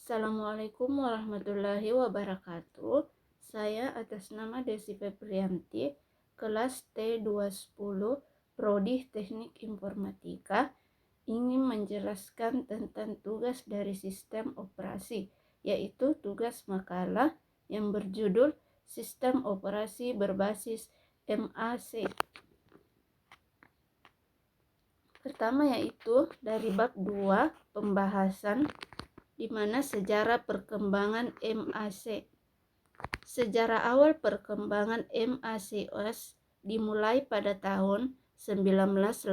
Assalamualaikum warahmatullahi wabarakatuh. Saya atas nama Desi Febrianti, kelas T210, Prodi Teknik Informatika, ingin menjelaskan tentang tugas dari sistem operasi, yaitu tugas makalah yang berjudul Sistem Operasi Berbasis MAC. Pertama yaitu dari bab 2 pembahasan di mana sejarah perkembangan MAC. Sejarah awal perkembangan MACOS dimulai pada tahun 1984,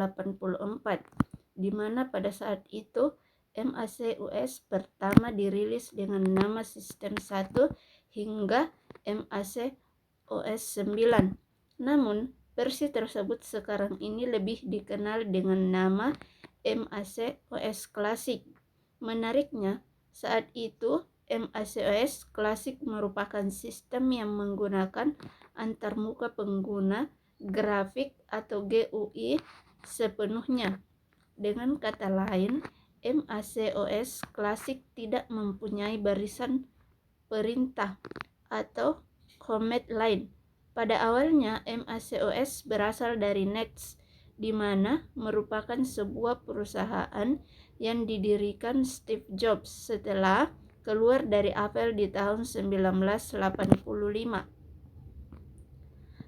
di mana pada saat itu MACOS pertama dirilis dengan nama Sistem 1 hingga MACOS 9. Namun, versi tersebut sekarang ini lebih dikenal dengan nama MACOS Classic. Menariknya, saat itu MACOS Classic merupakan sistem yang menggunakan antarmuka pengguna grafik atau GUI sepenuhnya. Dengan kata lain, MACOS Classic tidak mempunyai barisan perintah atau command line. Pada awalnya, MACOS berasal dari NeXT, di mana merupakan sebuah perusahaan yang didirikan Steve Jobs setelah keluar dari Apple di tahun 1985.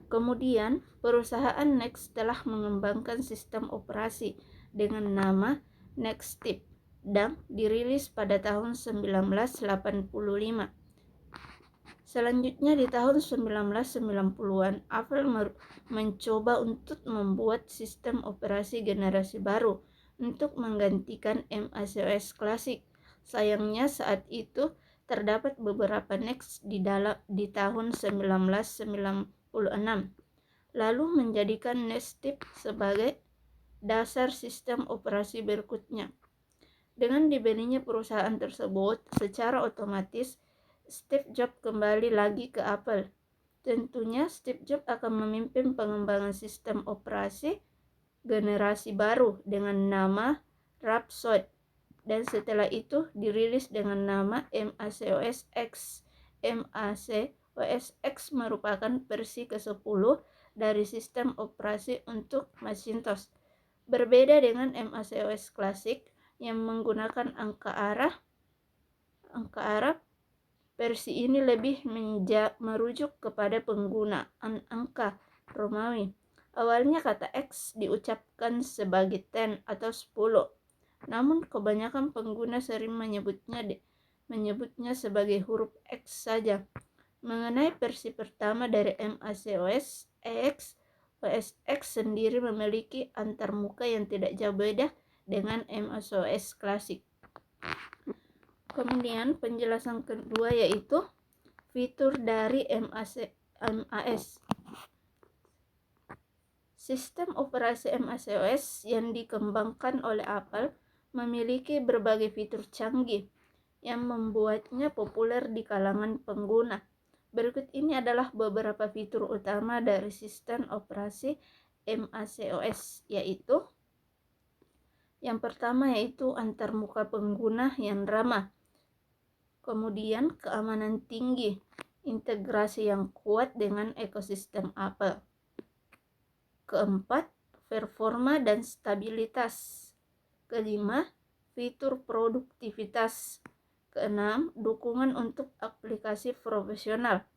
Kemudian, perusahaan NeXT telah mengembangkan sistem operasi dengan nama NeXTIP dan dirilis pada tahun 1985. Selanjutnya di tahun 1990-an, Apple mencoba untuk membuat sistem operasi generasi baru untuk menggantikan MACOS Classic. Sayangnya saat itu terdapat beberapa NeXT di tahun 1996, lalu menjadikan NeXTIP sebagai dasar sistem operasi berikutnya. Dengan dibelinya perusahaan tersebut, secara otomatis Steve Jobs kembali lagi ke Apple. Tentunya Steve Jobs akan memimpin pengembangan sistem operasi generasi baru dengan nama Rhapsody, dan setelah itu dirilis dengan nama MACOS X. MACOS X merupakan versi ke-10 dari sistem operasi untuk Macintosh. Berbeda dengan MACOS Classic yang menggunakan angka Arab, versi ini lebih merujuk kepada penggunaan angka Romawi. Awalnya kata X diucapkan sebagai 10 atau 10, namun kebanyakan pengguna sering menyebutnya sebagai huruf X saja. Mengenai versi pertama dari MACOS X, OS X sendiri memiliki antarmuka yang tidak jauh beda dengan MACOS Classic. Kemudian penjelasan kedua yaitu fitur dari MAS. Sistem operasi MACOS yang dikembangkan oleh Apple memiliki berbagai fitur canggih yang membuatnya populer di kalangan pengguna. Berikut ini adalah beberapa fitur utama dari sistem operasi MACOS, yaitu yang pertama yaitu antarmuka pengguna yang ramah. Kemudian keamanan tinggi, integrasi yang kuat dengan ekosistem Apple. Keempat, performa dan stabilitas. Kelima, fitur produktivitas. Keenam, dukungan untuk aplikasi profesional.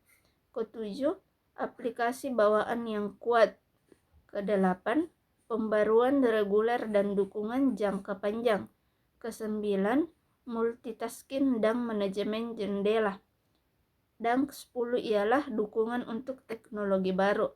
Ketujuh, aplikasi bawaan yang kuat. Kedelapan, pembaruan reguler dan dukungan jangka panjang. Kesembilan, multitasking dan manajemen jendela. Dan 10 ialah dukungan untuk teknologi baru.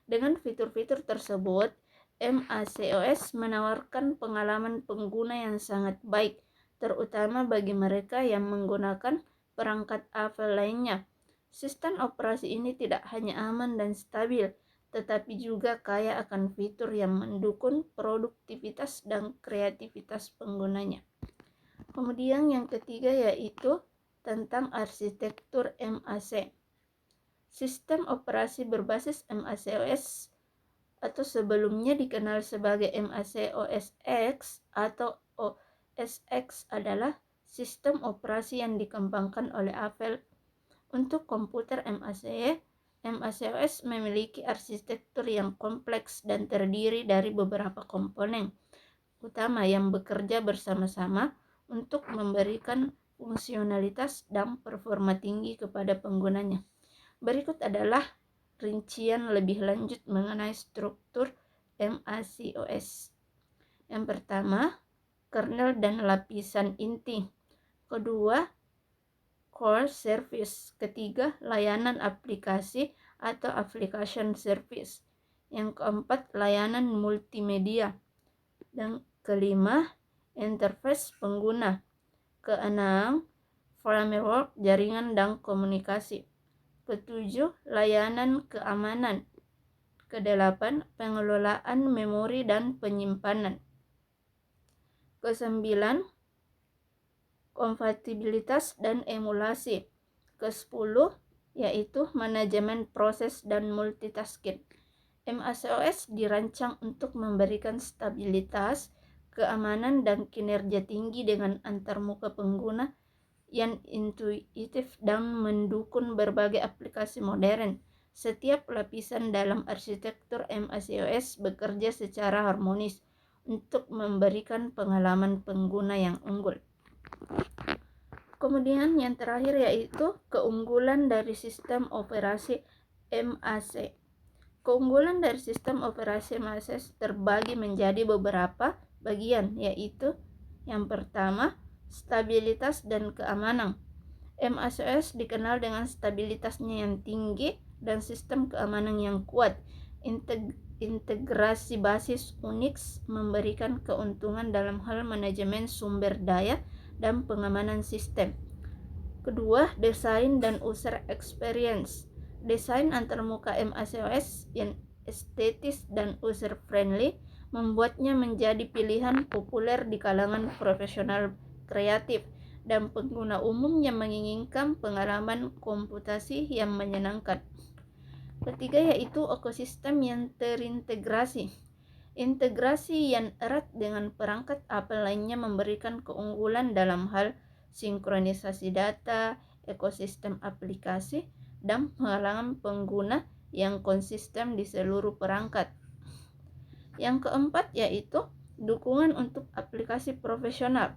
Dengan fitur-fitur tersebut, MACOS menawarkan pengalaman pengguna yang sangat baik, terutama bagi mereka yang menggunakan perangkat Apple lainnya. Sistem operasi ini tidak hanya aman dan stabil, tetapi juga kaya akan fitur yang mendukung produktivitas dan kreativitas penggunanya. Kemudian yang ketiga yaitu tentang arsitektur MAC. Sistem operasi berbasis MACOS atau sebelumnya dikenal sebagai MACOS X atau OS X adalah sistem operasi yang dikembangkan oleh Apple untuk komputer MACOS memiliki arsitektur yang kompleks dan terdiri dari beberapa komponen utama yang bekerja bersama-sama untuk memberikan fungsionalitas dan performa tinggi kepada penggunanya. Berikut adalah rincian lebih lanjut mengenai struktur MACOS. Yang pertama, kernel dan lapisan inti. Kedua, core service. Ketiga, layanan aplikasi atau application service. Yang keempat, layanan multimedia. Dan kelima, interface pengguna. Keenam, framework jaringan dan komunikasi. Ketujuh, layanan keamanan. Kedelapan, pengelolaan memori dan penyimpanan. Kesembilan, kompatibilitas dan emulasi. Ke-10 yaitu manajemen proses dan multitasking. MACOS dirancang untuk memberikan stabilitas, keamanan, dan kinerja tinggi dengan antarmuka pengguna yang intuitif dan mendukung berbagai aplikasi modern. Setiap lapisan dalam arsitektur MACOS bekerja secara harmonis untuk memberikan pengalaman pengguna yang unggul. Kemudian yang terakhir yaitu keunggulan dari sistem operasi MAC. Keunggulan dari sistem operasi MAC terbagi menjadi beberapa bagian, yaitu yang pertama, stabilitas dan keamanan. MACOS dikenal dengan stabilitasnya yang tinggi dan sistem keamanan yang kuat. Integrasi basis Unix memberikan keuntungan dalam hal manajemen sumber daya dan pengamanan sistem. Kedua, desain dan user experience. Desain antarmuka MACOS yang estetis dan user friendly membuatnya menjadi pilihan populer di kalangan profesional kreatif dan pengguna umum yang menginginkan pengalaman komputasi yang menyenangkan. Ketiga yaitu ekosistem yang terintegrasi. Integrasi yang erat dengan perangkat Apple lainnya memberikan keunggulan dalam hal sinkronisasi data, ekosistem aplikasi, dan pengalaman pengguna yang konsisten di seluruh perangkat. Yang keempat yaitu dukungan untuk aplikasi profesional.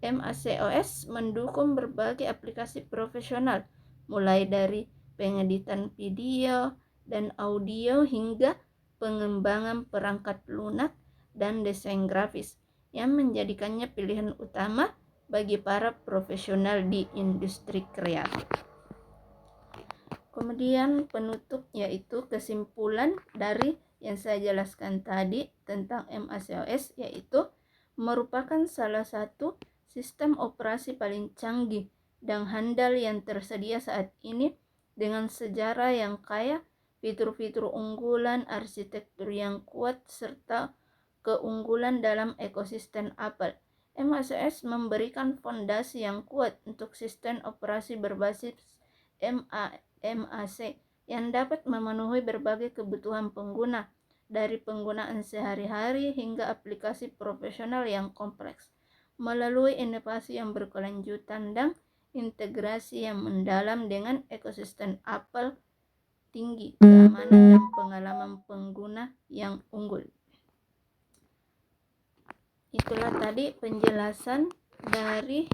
MACOS mendukung berbagai aplikasi profesional, mulai dari pengeditan video dan audio hingga pengembangan perangkat lunak dan desain grafis, yang menjadikannya pilihan utama bagi para profesional di industri kreatif. Kemudian penutup yaitu kesimpulan dari yang saya jelaskan tadi tentang MACOS, yaitu merupakan salah satu sistem operasi paling canggih dan handal yang tersedia saat ini dengan sejarah yang kaya, fitur-fitur unggulan, arsitektur yang kuat, serta keunggulan dalam ekosistem Apple. MACOS memberikan fondasi yang kuat untuk sistem operasi berbasis MAC yang dapat memenuhi berbagai kebutuhan pengguna, dari penggunaan sehari-hari hingga aplikasi profesional yang kompleks, melalui inovasi yang berkelanjutan dan integrasi yang mendalam dengan ekosistem Apple tinggi, keamanan, dan pengalaman pengguna yang unggul. Itulah tadi penjelasan dari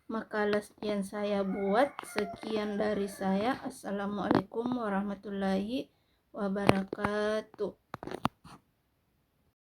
makalah yang saya buat. Sekian dari saya. Assalamualaikum warahmatullahi wabarakatuh.